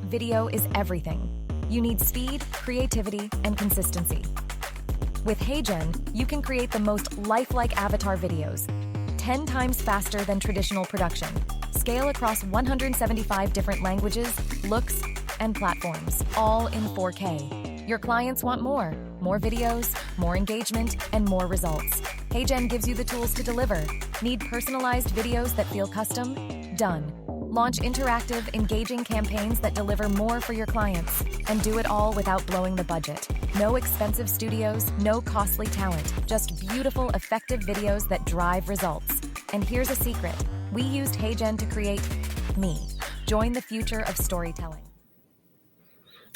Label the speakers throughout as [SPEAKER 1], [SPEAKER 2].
[SPEAKER 1] video is everything. You need speed, creativity, and consistency. With HeyGen, you can create the most lifelike avatar videos, 10 times faster than traditional production, scale across 175 different languages, looks, and platforms, all in 4K. Your clients want more videos, more engagement, and more results. HeyGen gives you the tools to deliver. Need personalized videos that feel custom? Done. Launch interactive, engaging campaigns that deliver more for your clients, and do it all without blowing the budget. No expensive studios, no costly talent, just beautiful, effective videos that drive results. And here's a secret. We used HeyGen to create me. Join the future of storytelling.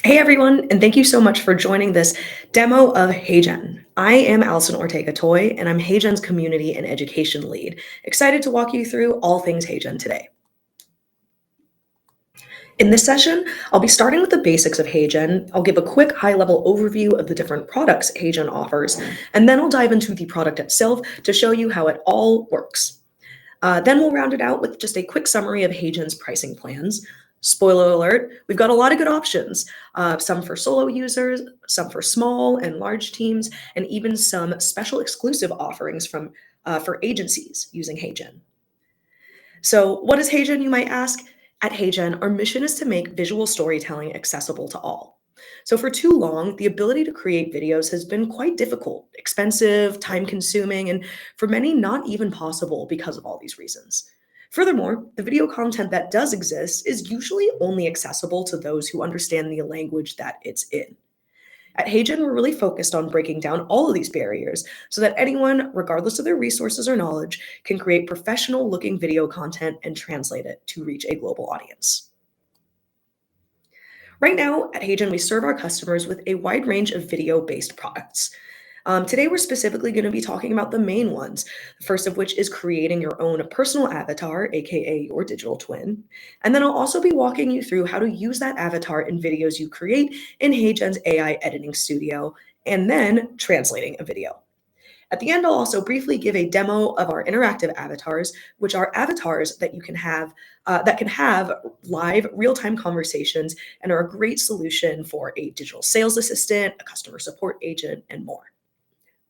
[SPEAKER 2] Hey everyone, and thank you so much for joining this demo of HeyGen. I am Allison Ortega-Toy, and I'm HeyGen's community and education lead. Excited to walk you through all things HeyGen today. In this session, I'll be starting with the basics of HeyGen. I'll give a quick high-level overview of the different products HeyGen offers, and then I'll dive into the product itself to show you how it all works. Then we'll round it out with just a quick summary of HeyGen's pricing plans. Spoiler alert, we've got a lot of good options, some for solo users, some for small and large teams, and even some special exclusive offerings for agencies using HeyGen. So what is HeyGen, you might ask? At HeyGen, our mission is to make visual storytelling accessible to all. So for too long, the ability to create videos has been quite difficult, expensive, time-consuming, and for many, not even possible because of all these reasons. Furthermore, the video content that does exist is usually only accessible to those who understand the language that it's in. At HeyGen, we're really focused on breaking down all of these barriers so that anyone, regardless of their resources or knowledge, can create professional-looking video content and translate it to reach a global audience. Right now, at HeyGen, we serve our customers with a wide range of video-based products. Today, we're specifically going to be talking about the main ones, the first of which is creating your own personal avatar, aka your digital twin. And then I'll also be walking you through how to use that avatar in videos you create in HeyGen's AI editing studio, and then translating a video. At the end, I'll also briefly give a demo of our interactive avatars, which are avatars that you can have that can have live real-time conversations and are a great solution for a digital sales assistant, a customer support agent, and more.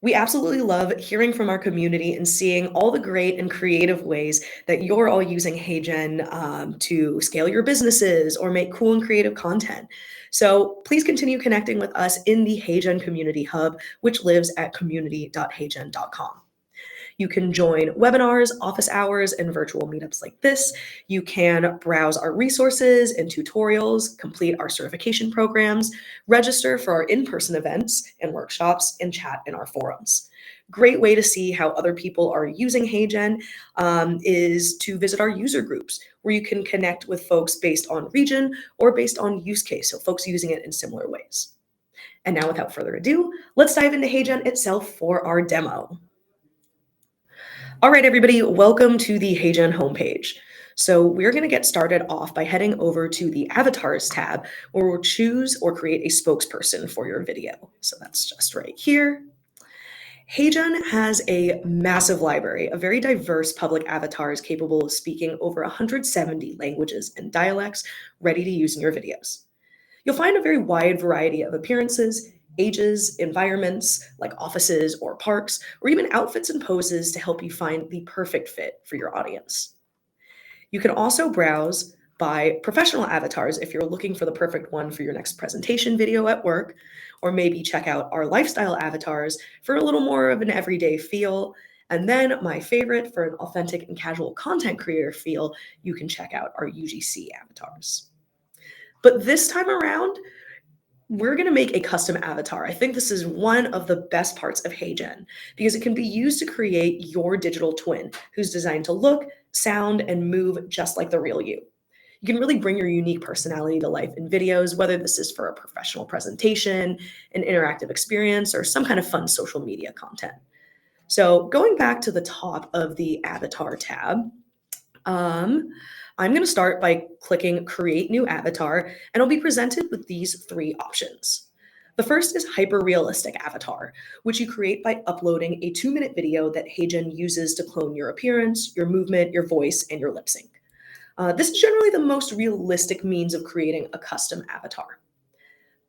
[SPEAKER 2] We absolutely love hearing from our community and seeing all the great and creative ways that you're all using HeyGen to scale your businesses or make cool and creative content. So please continue connecting with us in the HeyGen Community Hub, which lives at community.heygen.com. You can join webinars, office hours, and virtual meetups like this. You can browse our resources and tutorials, complete our certification programs, register for our in-person events and workshops, and chat in our forums. Great way to see how other people are using HeyGen is to visit our user groups, where you can connect with folks based on region or based on use case, so folks using it in similar ways. And now, without further ado, let's dive into HeyGen itself for our demo. All right, everybody, welcome to the HeyGen homepage. So we're going to get started off by heading over to the Avatars tab, where we'll choose or create a spokesperson for your video. So that's just right here. HeyGen has a massive library of very diverse public avatars capable of speaking over 170 languages and dialects ready to use in your videos. You'll find a very wide variety of appearances, ages, environments like offices or parks, or even outfits and poses to help you find the perfect fit for your audience. You can also browse by professional avatars if you're looking for the perfect one for your next presentation video at work, or maybe check out our lifestyle avatars for a little more of an everyday feel. And then my favorite, for an authentic and casual content creator feel, you can check out our UGC avatars. But this time around, we're going to make a custom avatar. I think this is one of the best parts of HeyGen because it can be used to create your digital twin who's designed to look, sound, and move just like the real you. You can really bring your unique personality to life in videos, whether this is for a professional presentation, an interactive experience, or some kind of fun social media content. So going back to the top of the Avatar tab, I'm going to start by clicking Create New Avatar, and I'll be presented with these three options. The first is Hyper-Realistic Avatar, which you create by uploading a 2-minute video that HeyGen uses to clone your appearance, your movement, your voice, and your lip sync. This is generally the most realistic means of creating a custom avatar.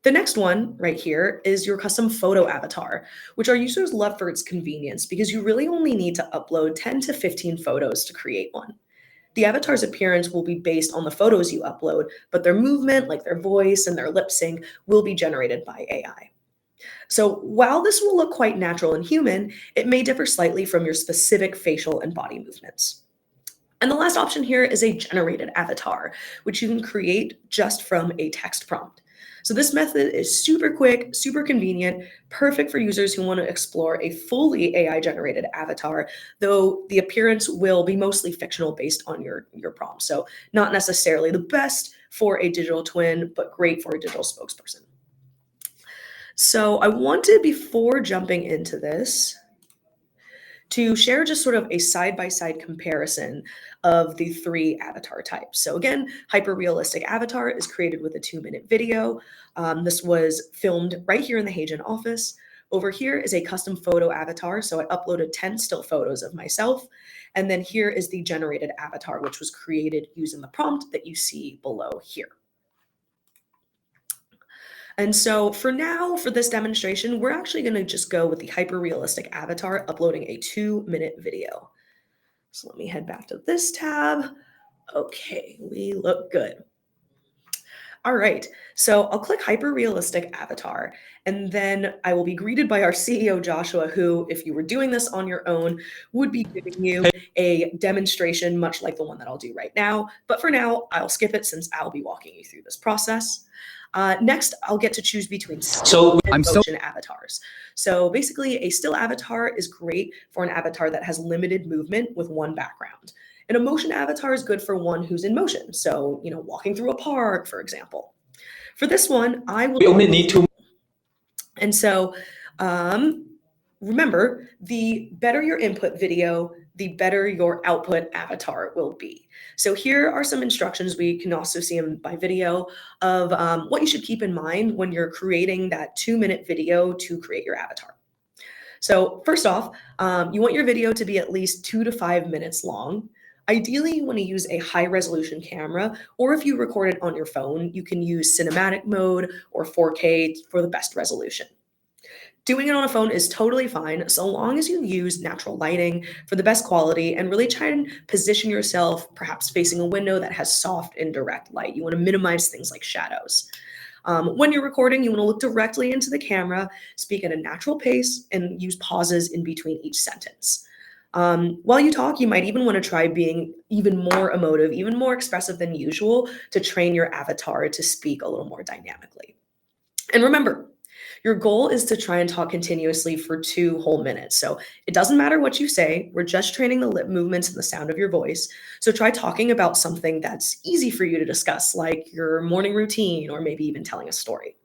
[SPEAKER 2] The next one right here is your custom photo avatar, which our users love for its convenience because you really only need to upload 10 to 15 photos to create one. The avatar's appearance will be based on the photos you upload, but their movement, like their voice and their lip sync, will be generated by AI. So while this will look quite natural and human, it may differ slightly from your specific facial and body movements. And the last option here is a generated avatar, which you can create just from a text prompt. So this method is super quick, super convenient, perfect for users who want to explore a fully AI generated avatar, though the appearance will be mostly fictional based on your prompt. So not necessarily the best for a digital twin, but great for a digital spokesperson. So I wanted, before jumping into this, to share just sort of a side-by-side comparison of the three avatar types. So again, hyper-realistic avatar is created with a 2-minute video. This was filmed right here in the HeyGen office. Over here is a custom photo avatar. So I uploaded 10 still photos of myself. And then here is the generated avatar, which was created using the prompt that you see below here. And so for now, for this demonstration, we're actually going to just go with the hyper-realistic avatar uploading a 2-minute video. So let me head back to this tab. Okay, we look good. All right, so I'll click hyper-realistic avatar, and then I will be greeted by our CEO, Joshua, who, if you were doing this on your own, would be giving you a demonstration much like the one that I'll do right now. But for now, I'll skip it since I'll be walking you through this process. Next, I'll get to choose between still and motion avatars. So basically, a still avatar is great for an avatar that has limited movement with one background. And a motion avatar is good for one who's in motion. So, walking through a park, for example. For this one, we only need to. And so, remember, the better your input video, the better your output avatar will be. So here are some instructions. We can also see them by video of what you should keep in mind when you're creating that 2-minute video to create your avatar. So first off, you want your video to be at least 2 to 5 minutes long. Ideally, you want to use a high resolution camera, or if you record it on your phone, you can use cinematic mode or 4K for the best resolution. Doing it on a phone is totally fine, so long as you use natural lighting for the best quality and really try and position yourself perhaps facing a window that has soft and direct light. You want to minimize things like shadows. When you're recording, you want to look directly into the camera, speak at a natural pace, and use pauses in between each sentence. While you talk, you might even want to try being even more emotive, even more expressive than usual to train your avatar to speak a little more dynamically. And remember, your goal is to try and talk continuously for 2 whole minutes. So it doesn't matter what you say. We're just training the lip movements and the sound of your voice. So try talking about something that's easy for you to discuss, like your morning routine or maybe even telling a story.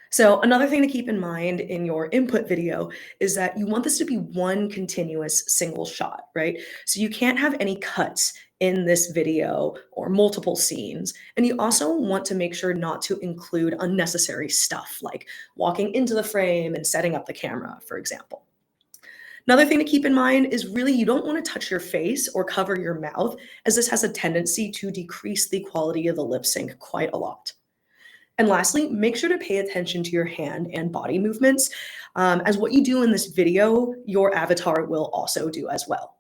[SPEAKER 2] So another thing to keep in mind in your input video is that you want this to be one continuous single shot, right? So you can't have any cuts in this video or multiple scenes. And you also want to make sure not to include unnecessary stuff like walking into the frame and setting up the camera, for example. Another thing to keep in mind is really you don't want to touch your face or cover your mouth, as this has a tendency to decrease the quality of the lip sync quite a lot. And lastly, make sure to pay attention to your hand and body movements, as what you do in this video, your avatar will also do as well.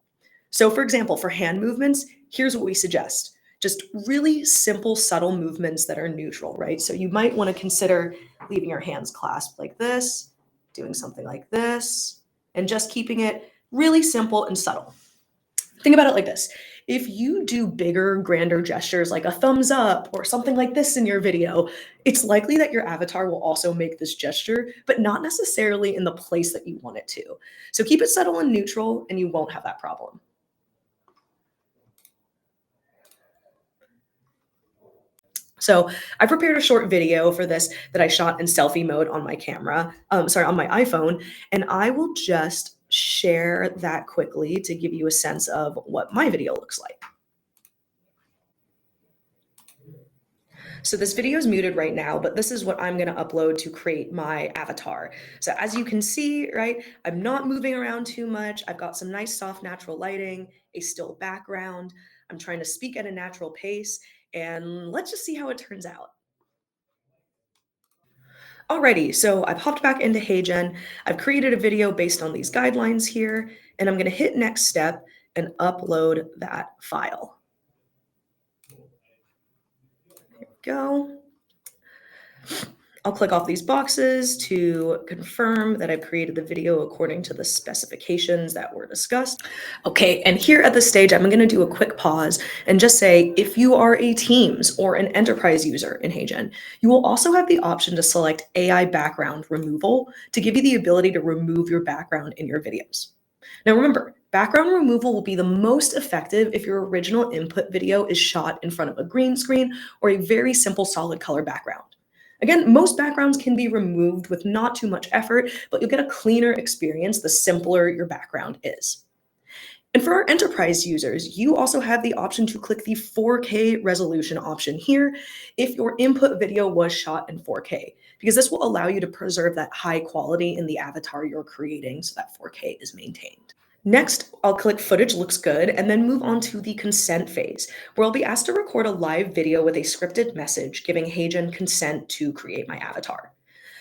[SPEAKER 2] So for example, for hand movements, here's what we suggest. Just really simple, subtle movements that are neutral, right? So you might want to consider leaving your hands clasped like this, doing something like this, and just keeping it really simple and subtle. Think about it like this. If you do bigger, grander gestures like a thumbs up or something like this in your video, it's likely that your avatar will also make this gesture, but not necessarily in the place that you want it to. So keep it subtle and neutral, and you won't have that problem. So I prepared a short video for this that I shot in selfie mode on my camera, on my iPhone, and I will just share that quickly to give you a sense of what my video looks like. So this video is muted right now, but this is what I'm going to upload to create my avatar. So as you can see, right, I'm not moving around too much. I've got some nice soft natural lighting, a still background. I'm trying to speak at a natural pace, and let's just see how it turns out. Alrighty, so I've hopped back into HeyGen. I've created a video based on these guidelines here, and I'm going to hit next step and upload that file. There we go. I'll click off these boxes to confirm that I've created the video according to the specifications that were discussed. Okay, and here at this stage, I'm going to do a quick pause and just say, if you are a Teams or an enterprise user in HeyGen, you will also have the option to select AI background removal to give you the ability to remove your background in your videos. Now remember, background removal will be the most effective if your original input video is shot in front of a green screen or a very simple solid color background. Again, most backgrounds can be removed with not too much effort, but you'll get a cleaner experience the simpler your background is. And for our enterprise users, you also have the option to click the 4K resolution option here if your input video was shot in 4K, because this will allow you to preserve that high quality in the avatar you're creating so that 4K is maintained. Next, I'll click footage looks good and then move on to the consent phase, where I'll be asked to record a live video with a scripted message giving HeyGen consent to create my avatar.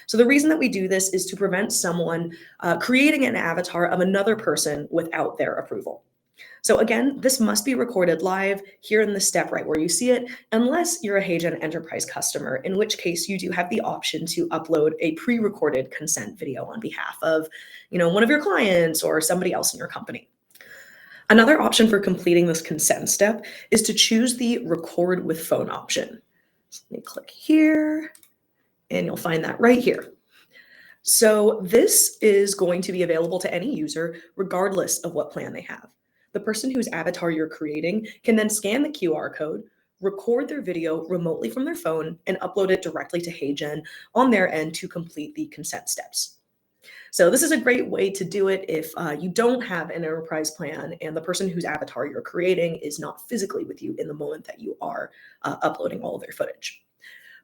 [SPEAKER 2] So the reason that we do this is to prevent someone creating an avatar of another person without their approval. So again, this must be recorded live here in the step right where you see it, unless you're a HeyGen Enterprise customer, in which case you do have the option to upload a pre-recorded consent video on behalf of, one of your clients or somebody else in your company. Another option for completing this consent step is to choose the record with phone option. So let me click here, and you'll find that right here. So this is going to be available to any user regardless of what plan they have. The person whose avatar you're creating can then scan the QR code, record their video remotely from their phone, and upload it directly to HeyGen on their end to complete the consent steps. So this is a great way to do it if you don't have an enterprise plan and the person whose avatar you're creating is not physically with you in the moment that you are uploading all of their footage.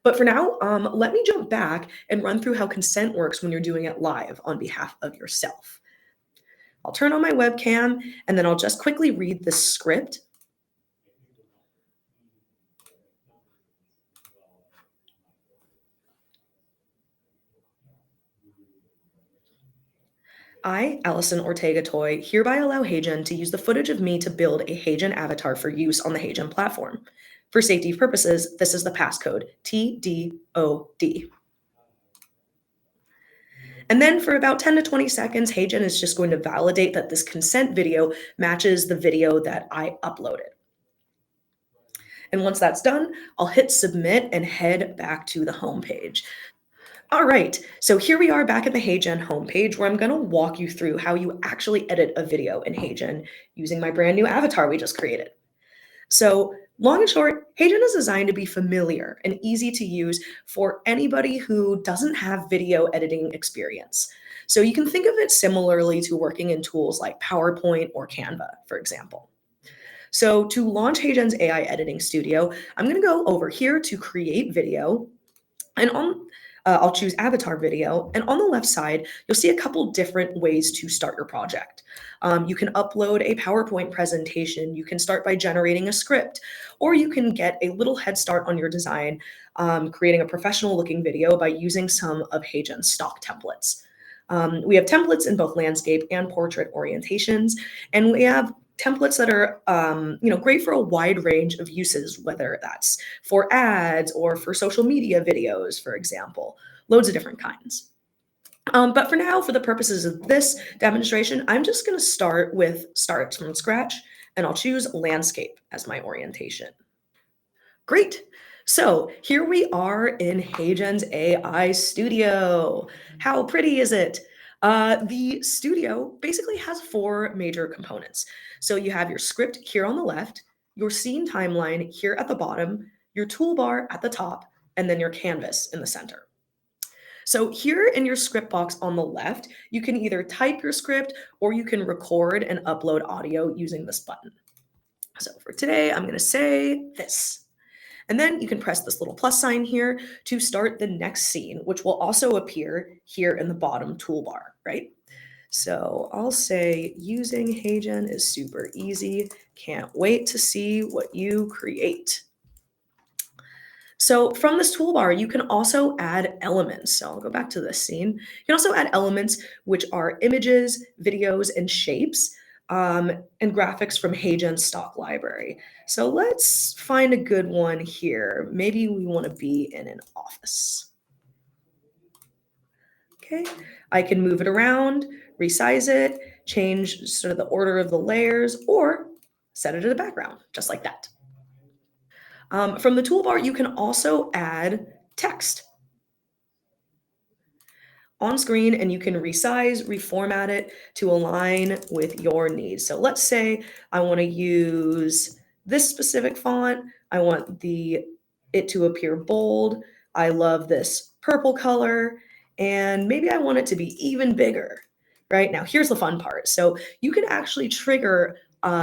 [SPEAKER 2] But for now, let me jump back and run through how consent works when you're doing it live on behalf of yourself. I'll turn on my webcam, and then I'll just quickly read the script. I, Allison Ortega-Toy, hereby allow HeyGen to use the footage of me to build a HeyGen avatar for use on the HeyGen platform. For safety purposes, this is the passcode, TDOD. And then for about 10 to 20 seconds, HeyGen is just going to validate that this consent video matches the video that I uploaded. And once that's done, I'll hit submit and head back to the home page. All right, so here we are back at the HeyGen homepage where I'm going to walk you through how you actually edit a video in HeyGen using my brand new avatar we just created. So long and short, HeyGen is designed to be familiar and easy to use for anybody who doesn't have video editing experience. So you can think of it similarly to working in tools like PowerPoint or Canva, for example. So to launch HeyGen's AI editing studio, I'm going to go over here to create video, and I'll choose avatar video. And on the left side, you'll see a couple different ways to start your project. You can upload a PowerPoint presentation. You can start by generating a script, or you can get a little head start on your design, creating a professional looking video by using some of HeyGen's stock templates. We have templates in both landscape and portrait orientations, and we have templates that are great for a wide range of uses, whether that's for ads or for social media videos, for example, loads of different kinds. But for now, for the purposes of this demonstration, I'm just going to start from scratch, and I'll choose landscape as my orientation. Great. So here we are in HeyGen's AI studio. How pretty is it? The studio basically has four major components. So you have your script here on the left, your scene timeline here at the bottom, your toolbar at the top, and then your canvas in the center. So here in your script box on the left, you can either type your script or you can record and upload audio using this button. So for today, I'm going to say this. And then you can press this little plus sign here to start the next scene, which will also appear here in the bottom toolbar, right? So I'll say using HeyGen is super easy. Can't wait to see what you create. So from this toolbar, you can also add elements. So I'll go back to this scene. You can also add elements, which are images, videos, and shapes, and graphics from HeyGen's stock library. So let's find a good one here. Maybe we want to be in an office. Okay, I can move it around, resize it, change sort of the order of the layers, or set it in the background, just like that. From the toolbar, you can also add text on screen, and you can resize, reformat it to align with your needs. So let's say I want to use this specific font. I want it to appear bold. I love this purple color, and maybe I want it to be even bigger. Right now, here's the fun part. So you can actually trigger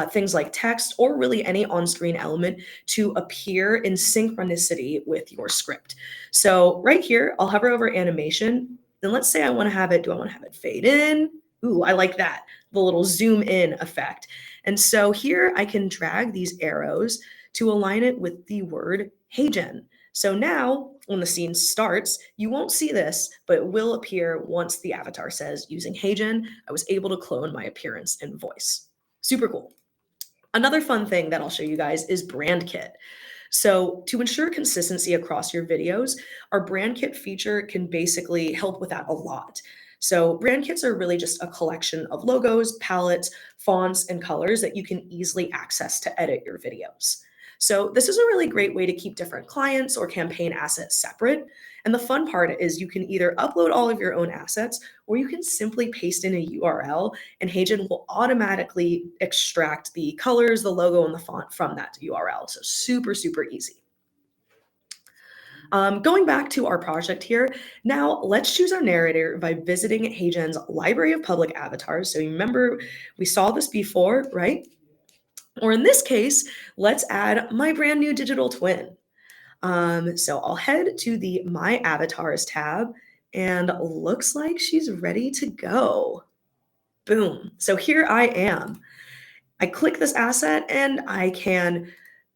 [SPEAKER 2] things like text or really any on-screen element to appear in synchronicity with your script. So right here, I'll hover over animation. Then let's say I want to have it, do I want to have it fade in? Ooh, I like that, the little zoom in effect. And so here I can drag these arrows to align it with the word HeyGen. So now when the scene starts, you won't see this, but it will appear once the avatar says, using HeyGen, I was able to clone my appearance and voice. Super cool. Another fun thing that I'll show you guys is Brand Kit. So to ensure consistency across your videos, our brand kit feature can basically help with that a lot. So brand kits are really just a collection of logos, palettes, fonts, and colors that you can easily access to edit your videos. So this is a really great way to keep different clients or campaign assets separate. And the fun part is you can either upload all of your own assets or you can simply paste in a URL and HeyGen will automatically extract the colors, the logo, and the font from that URL. So super, super easy. Going back to our project here, now let's choose our narrator by visiting HeyGen's library of public avatars. So you remember we saw this before, right? Or in this case, let's add my brand new digital twin. So I'll head to the My Avatars tab and looks like she's ready to go. Boom. So here I am. I click this asset and I can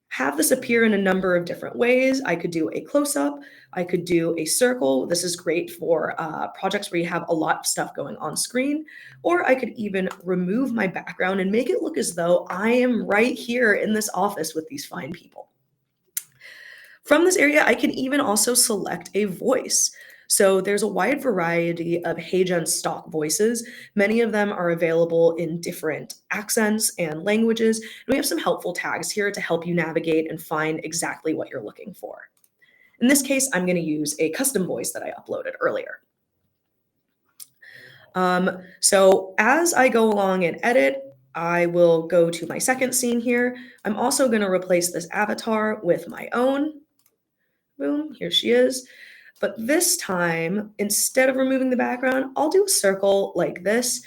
[SPEAKER 2] have this appear in a number of different ways. I could do a close up, I could do a circle. This is great for projects where you have a lot of stuff going on screen. Or I could even remove my background and make it look as though I am right here in this office with these fine people. From this area, I can even also select a voice. So there's a wide variety of HeyGen stock voices. Many of them are available in different accents and languages. And we have some helpful tags here to help you navigate and find exactly what you're looking for. In this case, I'm going to use a custom voice that I uploaded earlier. So as I go along and edit, I will go to my second scene here. I'm also going to replace this avatar with my own. Boom, here she is. But this time, instead of removing the background, I'll do a circle like this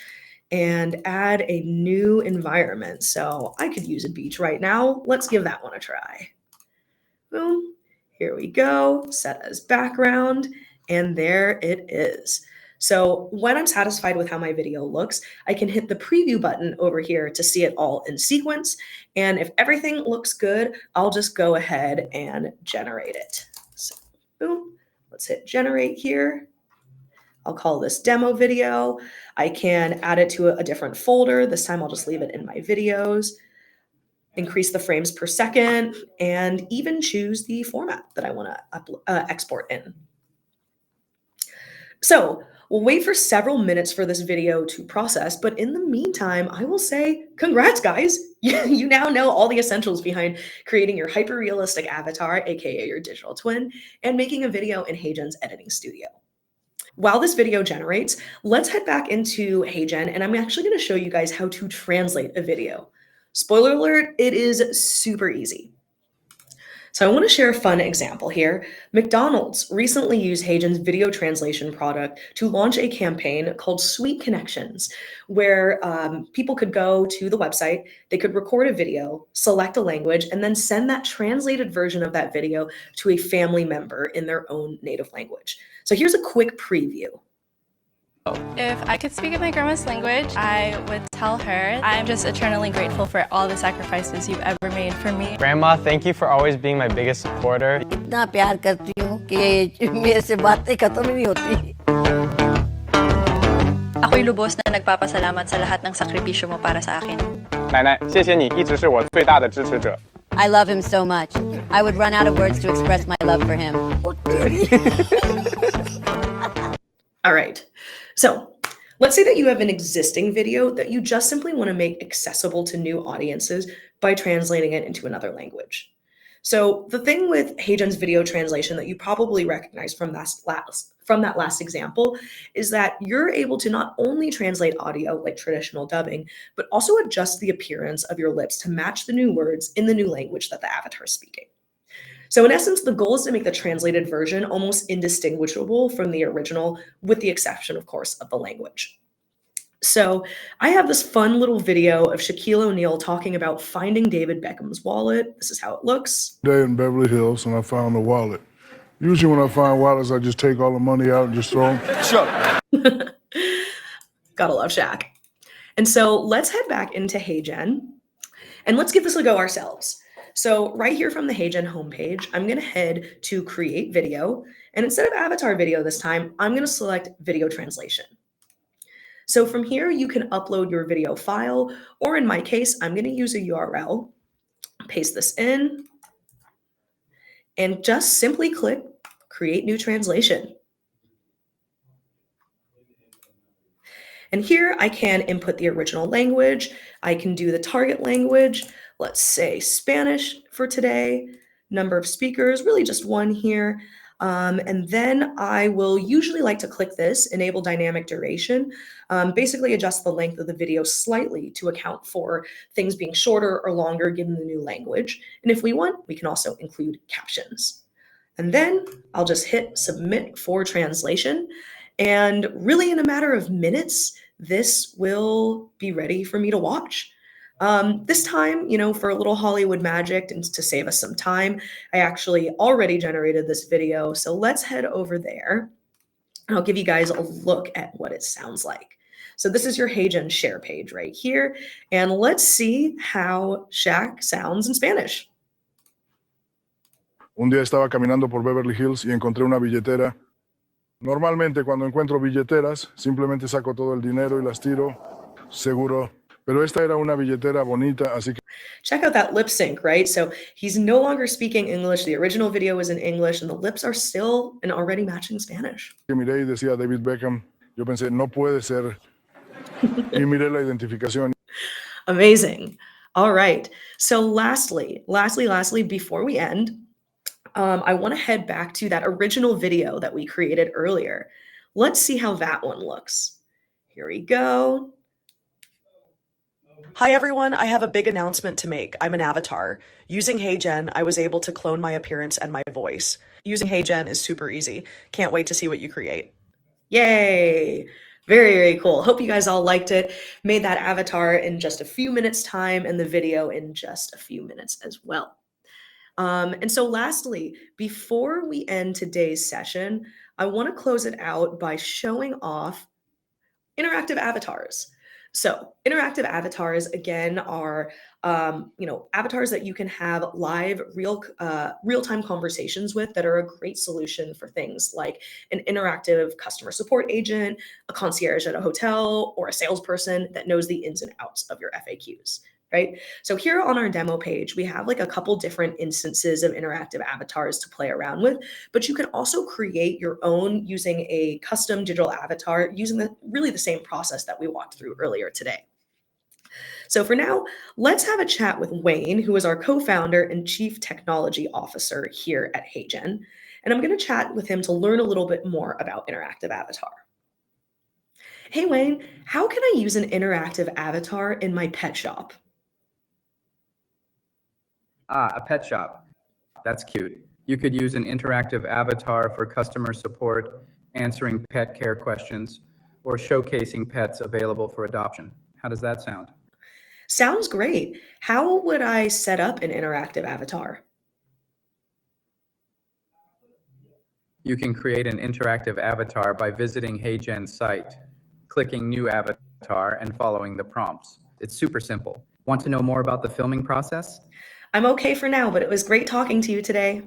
[SPEAKER 2] and add a new environment. So I could use a beach right now. Let's give that one a try. Boom, here we go, set as background, and there it is. So when I'm satisfied with how my video looks, I can hit the preview button over here to see it all in sequence. And if everything looks good, I'll just go ahead and generate it. So boom, let's hit generate here. I'll call this demo video. I can add it to a different folder. This time I'll just leave it in my videos, increase the frames per second, and even choose the format that I want to export in. So we'll wait for several minutes for this video to process, but in the meantime, I will say congrats, guys. You now know all the essentials behind creating your hyper-realistic avatar, aka your digital twin, and making a video in HeyGen's editing studio. While this video generates, let's head back into HeyGen, and I'm actually going to show you guys how to translate a video. Spoiler alert, it is super easy. So I want to share a fun example here. McDonald's recently used HeyGen's video translation product to launch a campaign called Sweet Connections, where people could go to the website, they could record a video, select a language, and then send that translated version of that video to a family member in their own native language. So here's a quick preview.
[SPEAKER 3] If I could speak in my grandma's language, I would tell her I'm just eternally grateful for all the sacrifices you've ever made for me.
[SPEAKER 4] Grandma, thank you for always being my biggest supporter.
[SPEAKER 5] इतना प्यार करती हूँ कि मेरे से बातें खत्म ही नहीं होती.
[SPEAKER 6] Ako'y lubos na nagpapasalamat sa lahat ng sakripisyo mo para sa akin.
[SPEAKER 4] 奶奶，谢谢你一直是我最大的支持者。
[SPEAKER 5] I love him so much. I would run out of words to express my love for him.
[SPEAKER 2] All right. So let's say that you have an existing video that you just simply want to make accessible to new audiences by translating it into another language. So the thing with HeyGen's video translation that you probably recognize from that last example is that you're able to not only translate audio like traditional dubbing, but also adjust the appearance of your lips to match the new words in the new language that the avatar is speaking. So in essence, the goal is to make the translated version almost indistinguishable from the original, with the exception, of course, of the language. So I have this fun little video of Shaquille O'Neal talking about finding David Beckham's wallet. This is how it looks.
[SPEAKER 7] Day in Beverly Hills, and I found a wallet. Usually when I find wallets, I just take all the money out and just throw them. Shut up.
[SPEAKER 2] Gotta love Shaq. And so let's head back into HeyGen, and let's give this a go ourselves. So right here from the HeyGen homepage, I'm gonna head to Create Video, and instead of Avatar Video this time, I'm gonna select Video Translation. So from here, you can upload your video file, or in my case, I'm gonna use a URL, paste this in, and just simply click Create New Translation. And here I can input the original language. I can do the target language. Let's say Spanish for today. Number of speakers, really just one here. And then I will usually like to click this, enable dynamic duration, basically adjust the length of the video slightly to account for things being shorter or longer given the new language. And if we want, we can also include captions. And then I'll just hit submit for translation. And really in a matter of minutes, this will be ready for me to watch. This time, for a little Hollywood magic and to save us some time, I actually already generated this video. So let's head over there and I'll give you guys a look at what it sounds like. So this is your HeyGen share page right here. And let's see how Shaq sounds in Spanish.
[SPEAKER 7] Un día estaba caminando por Beverly Hills y encontré una billetera. Normalmente cuando encuentro billeteras, simplemente saco todo el dinero y las tiro, seguro. Pero esta era una billetera bonita, así que...
[SPEAKER 2] Check out that lip sync, right? So he's no longer speaking English. The original video was in English and the lips are still and already matching Spanish.
[SPEAKER 7] Que miré y decía David Beckham. Yo pensé, no puede ser. Y miré la identificación.
[SPEAKER 2] Amazing. All right. So lastly, before we end, I want to head back to that original video that we created earlier. Let's see how that one looks. Here we go.
[SPEAKER 8] Hi everyone, I have a big announcement to make. I'm an avatar. Using HeyGen, I was able to clone my appearance and my voice. Using HeyGen is super easy. Can't wait to see what you create.
[SPEAKER 2] Yay! Very, very cool. Hope you guys all liked it. Made that avatar in just a few minutes time and the video in just a few minutes as well. And so lastly, before we end today's session, I want to close it out by showing off interactive avatars. So interactive avatars, again, are avatars that you can have live, real-time conversations with that are a great solution for things like an interactive customer support agent, a concierge at a hotel, or a salesperson that knows the ins and outs of your FAQs. Right? So here on our demo page, we have like a couple different instances of interactive avatars to play around with, but you can also create your own using a custom digital avatar using really the same process that we walked through earlier today. So for now, let's have a chat with Wayne, who is our co-founder and chief technology officer here at HeyGen. And I'm going to chat with him to learn a little bit more about interactive avatar. Hey, Wayne, how can I use an interactive avatar in my pet shop?
[SPEAKER 9] A pet shop. That's cute. You could use an interactive avatar for customer support, answering pet care questions, or showcasing pets available for adoption. How does that sound?
[SPEAKER 2] Sounds great. How would I set up an interactive avatar?
[SPEAKER 9] You can create an interactive avatar by visiting HeyGen's site. clicking New Avatar, and following the prompts. It's super simple. Want to know more about the filming process?
[SPEAKER 2] I'm okay for now, but it was great talking to you today.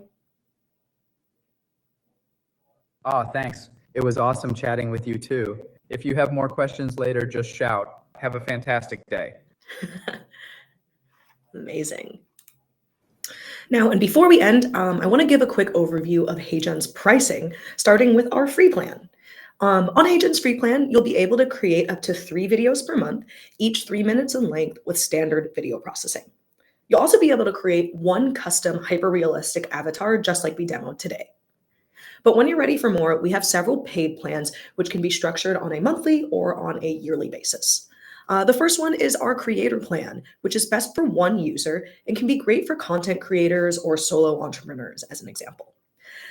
[SPEAKER 9] Oh, thanks. It was awesome chatting with you too. If you have more questions later, just shout. Have a fantastic day.
[SPEAKER 2] Amazing. Now, and before we end, I want to give a quick overview of HeyGen's pricing, starting with our free plan. On HeyGen's free plan, you'll be able to create up to 3 videos per month, each 3 minutes in length with standard video processing. You'll also be able to create one custom hyper-realistic avatar, just like we demoed today. But when you're ready for more, we have several paid plans, which can be structured on a monthly or on a yearly basis. The first one is our creator plan, which is best for one user and can be great for content creators or solo entrepreneurs, as an example.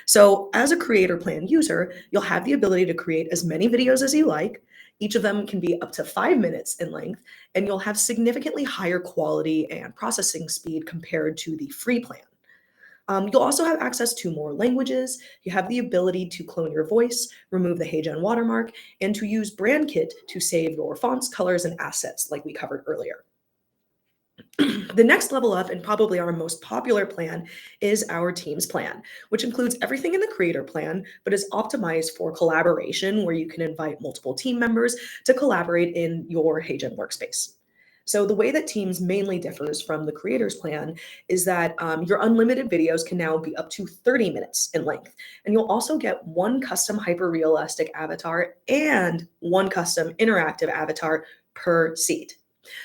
[SPEAKER 2] So as a creator plan user, you'll have the ability to create as many videos as you like. Each of them can be up to 5 minutes in length, and you'll have significantly higher quality and processing speed compared to the free plan. You'll also have access to more languages. You have the ability to clone your voice, remove the HeyGen watermark, and to use BrandKit to save your fonts, colors, and assets like we covered earlier. The next level up, and probably our most popular plan, is our Teams plan, which includes everything in the creator plan, but is optimized for collaboration, where you can invite multiple team members to collaborate in your HeyGen workspace. So the way that Teams mainly differs from the creators plan is that your unlimited videos can now be up to 30 minutes in length. And you'll also get one custom hyper-realistic avatar and one custom interactive avatar per seat.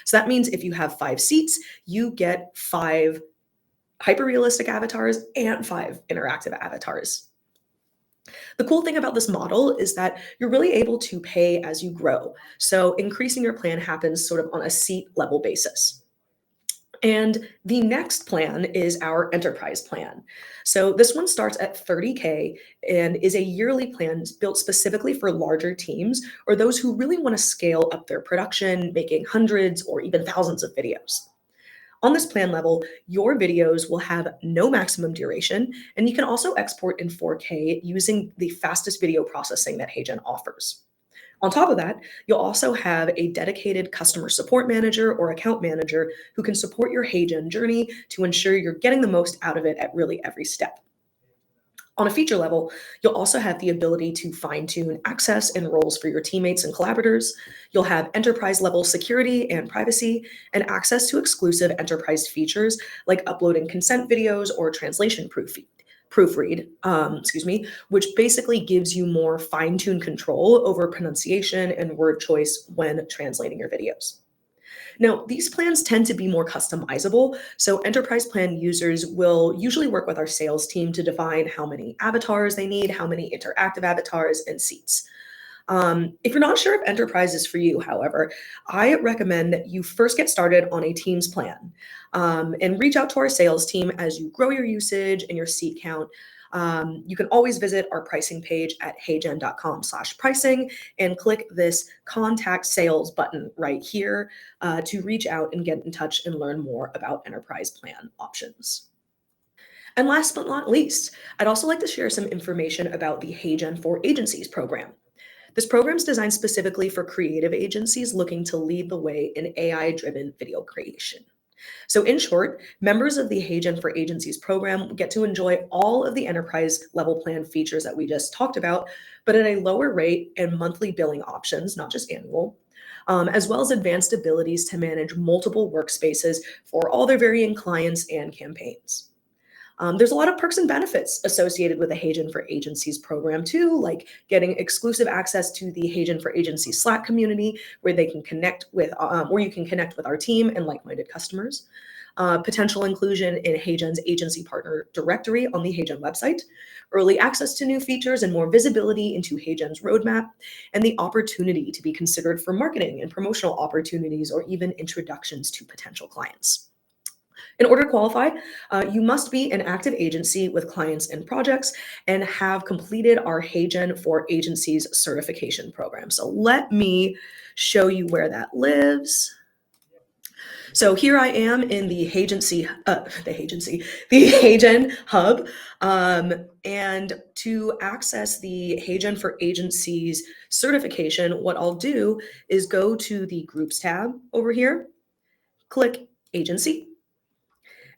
[SPEAKER 2] So that means if you have 5 seats, you get 5 hyper-realistic avatars and 5 interactive avatars. The cool thing about this model is that you're really able to pay as you grow. So increasing your plan happens sort of on a seat level basis. And the next plan is our enterprise plan. So this one starts at $30K and is a yearly plan built specifically for larger teams or those who really want to scale up their production, making hundreds or even thousands of videos. On this plan level, your videos will have no maximum duration, and you can also export in 4K using the fastest video processing that HeyGen offers. On top of that, you'll also have a dedicated customer support manager or account manager who can support your HeyGen journey to ensure you're getting the most out of it at really every step. On a feature level, you'll also have the ability to fine-tune access and roles for your teammates and collaborators. You'll have enterprise-level security and privacy, and access to exclusive enterprise features like uploading consent videos or translation proofread, which basically gives you more fine-tuned control over pronunciation and word choice when translating your videos. Now, these plans tend to be more customizable, so enterprise plan users will usually work with our sales team to define how many avatars they need, how many interactive avatars, and seats. If you're not sure if enterprise is for you, however, I recommend that you first get started on a Teams plan and reach out to our sales team as you grow your usage and your seat count. You can always visit our pricing page at heygen.com/pricing and click this contact sales button right here to reach out and get in touch and learn more about enterprise plan options. And last but not least, I'd also like to share some information about the HeyGen for Agencies program. This program is designed specifically for creative agencies looking to lead the way in AI-driven video creation. So in short, members of the HeyGen for Agencies program get to enjoy all of the enterprise level plan features that we just talked about, but at a lower rate and monthly billing options, not just annual, as well as advanced abilities to manage multiple workspaces for all their varying clients and campaigns. There's a lot of perks and benefits associated with the HeyGen for Agencies program too, like getting exclusive access to the HeyGen for Agencies Slack community, where they can connect with, where you can connect with our team and like-minded customers. Potential inclusion in HeyGen's agency partner directory on the HeyGen website, early access to new features and more visibility into HeyGen's roadmap, and the opportunity to be considered for marketing and promotional opportunities or even introductions to potential clients. In order to qualify, you must be an active agency with clients and projects and have completed our HeyGen for Agencies certification program. So let me show you where that lives. So here I am in the HeyGen hub. And to access the HeyGen for Agencies certification, what I'll do is go to the Groups tab over here, click Agency,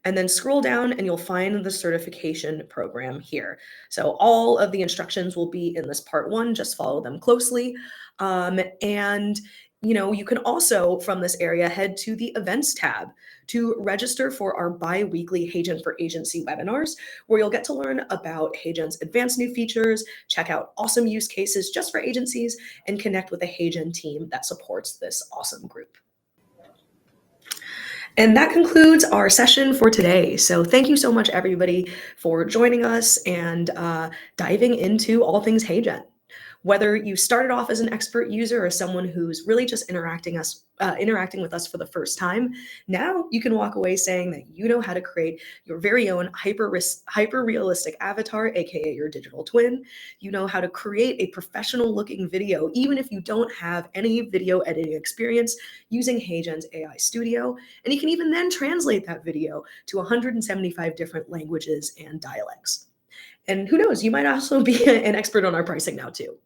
[SPEAKER 2] and then scroll down and you'll find the certification program here. So all of the instructions will be in this part 1, just follow them closely. And you can also, from this area, head to the Events tab to register for our bi-weekly HeyGen for Agency webinars, where you'll get to learn about HeyGen's advanced new features, check out awesome use cases just for agencies, and connect with the HeyGen team that supports this awesome group. And that concludes our session for today. So thank you so much, everybody, for joining us and diving into all things HeyGen. Whether you started off as an expert user or someone who's really just interacting with us for the first time, now you can walk away saying that you know how to create your very own hyper-realistic avatar, aka your digital twin. You know how to create a professional-looking video, even if you don't have any video editing experience, using HeyGen's AI Studio. And you can even then translate that video to 175 different languages and dialects. And who knows, you might also be an expert on our pricing now too.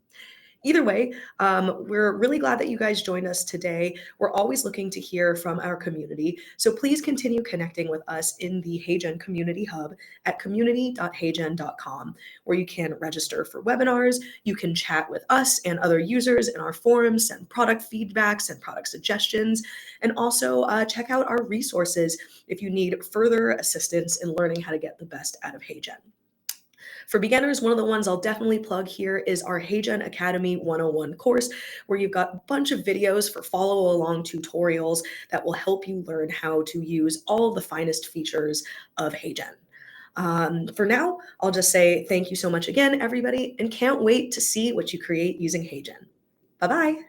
[SPEAKER 2] Either way, we're really glad that you guys joined us today. We're always looking to hear from our community, so please continue connecting with us in the HeyGen Community Hub at community.heygen.com, where you can register for webinars, you can chat with us and other users in our forums, send product feedback, send product suggestions, and also check out our resources if you need further assistance in learning how to get the best out of HeyGen. For beginners, one of the ones I'll definitely plug here is our HeyGen Academy 101 course, where you've got a bunch of videos for follow-along tutorials that will help you learn how to use all the finest features of HeyGen. For now, I'll just say thank you so much again, everybody, and can't wait to see what you create using HeyGen. Bye-bye.